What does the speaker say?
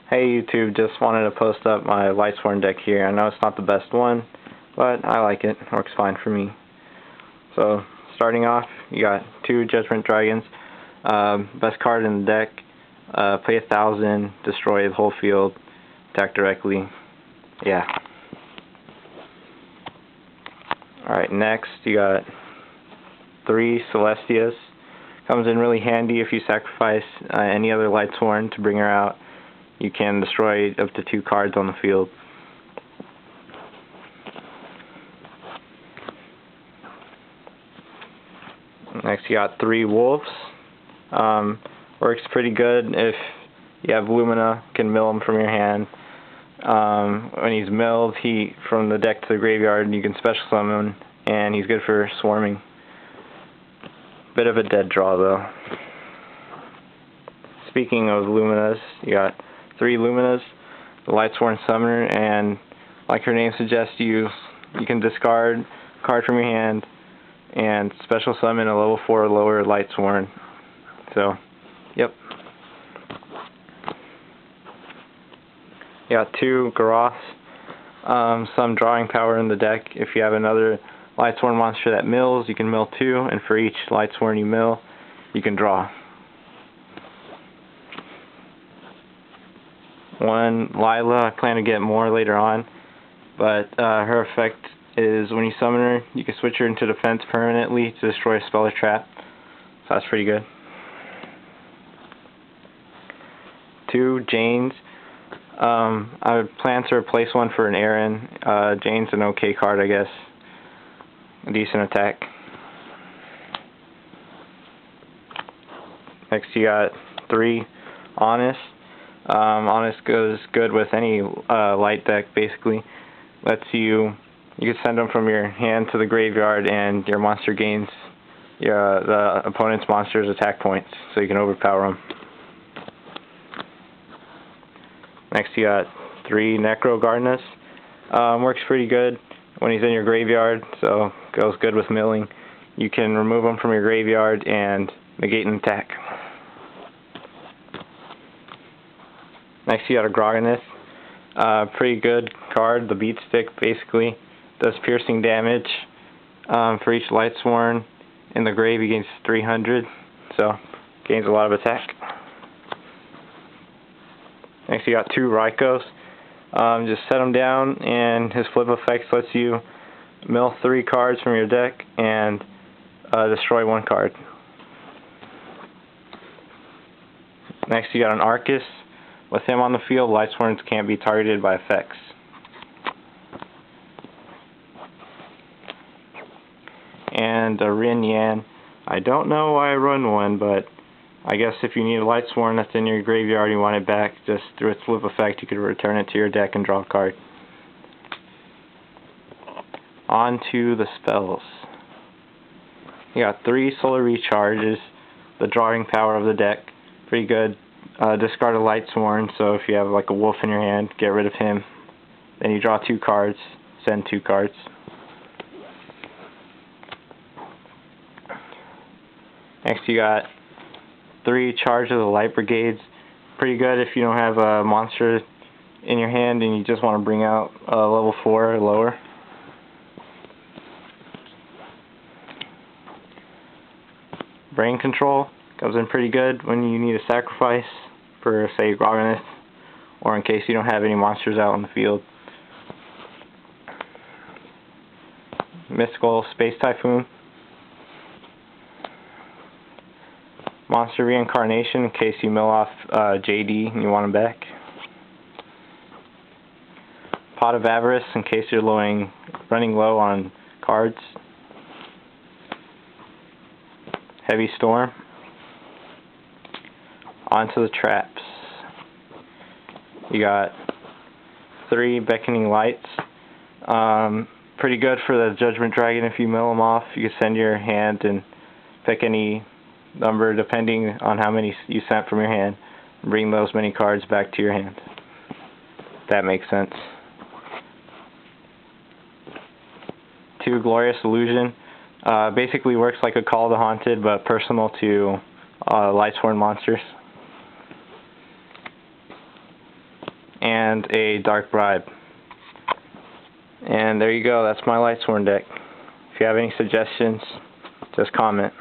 Hey YouTube, just wanted to post up my Lightsworn deck here. I know it's not the best one, but I like it. Works fine for me. So, starting off, you got 2 Judgment Dragons. Best card in the deck. Pay 1,000, destroy the whole field, attack directly. Yeah. Alright, next you got 3 Celestias. Comes in really handy if you sacrifice any other Lightsworn to bring her out. You can destroy up to 2 cards on the field. Next you got 3 Wolves. Works pretty good if you have Lumina, can mill him from your hand. When he's milled, from the deck to the graveyard, you can special summon, and he's good for swarming. Bit of a dead draw though. Speaking of Luminas, you got 3 Luminas, the Lightsworn Summoner, and like her name suggests, you can discard a card from your hand and special summon a level 4 or lower Lightsworn. So, yep. You got 2 Garoths, some drawing power in the deck. If you have another Lightsworn monster that mills, you can mill 2, and for each Lightsworn you mill, you can draw. 1 Lila, I plan to get more later on, but her effect is when you summon her, you can switch her into defense permanently to destroy a spell or trap, so that's pretty good. 2 Janes, I would plan to replace one for an Aaron. Jane's an okay card, I guess. A decent attack. Next you got 3 Honest. Honest goes good with any light deck, basically. You can send them from your hand to the graveyard, and your monster gains the opponent's monster's attack points, so you can overpower them. Next you got 3 Necro Gardenas. Works pretty good when he's in your graveyard, so goes good with milling. You can remove him from your graveyard and negate an attack. Next you got a Groganith. Pretty good card. The beat stick basically does piercing damage. For each Lightsworn in the grave he gains 300, so gains a lot of attack. Next you got 2 Rykos. Just set him down, and his flip effects lets you mill 3 cards from your deck and destroy 1 card. Next you got an Arcus. With him on the field, Lightsworns can't be targeted by effects. And a Rin Yan. I don't know why I run one, but I guess if you need a Lightsworn that's in your graveyard, you want it back, just through its flip effect, you could return it to your deck and draw a card. On to the spells. You got 3 Solar Recharges, the drawing power of the deck, pretty good. Discard a Lightsworn, so if you have like a wolf in your hand, get rid of him. Then you draw 2 cards, send 2 cards. Next you got 3 Charge of the Light Brigades. Pretty good if you don't have a monster in your hand and you just want to bring out level 4 or lower. Brain Control comes in pretty good when you need a sacrifice for, say, Groganith, or in case you don't have any monsters out on the field. Mystical Space Typhoon. Monster Reincarnation in case you mill off JD and you want him back. Pot of Avarice in case you're running low on cards. Heavy Storm. Onto the traps. You got 3 Beckoning Lights. Pretty good for the Judgment Dragon if you mill them off. You can send your hand and pick any number depending on how many you sent from your hand. And bring those many cards back to your hand. That makes sense. 2 Glorious Illusion. Basically works like a Call of the Haunted, but personal to Lightsworn monsters. and a Dark Bribe. And there you go, that's my Lightsworn deck. If you have any suggestions, just comment.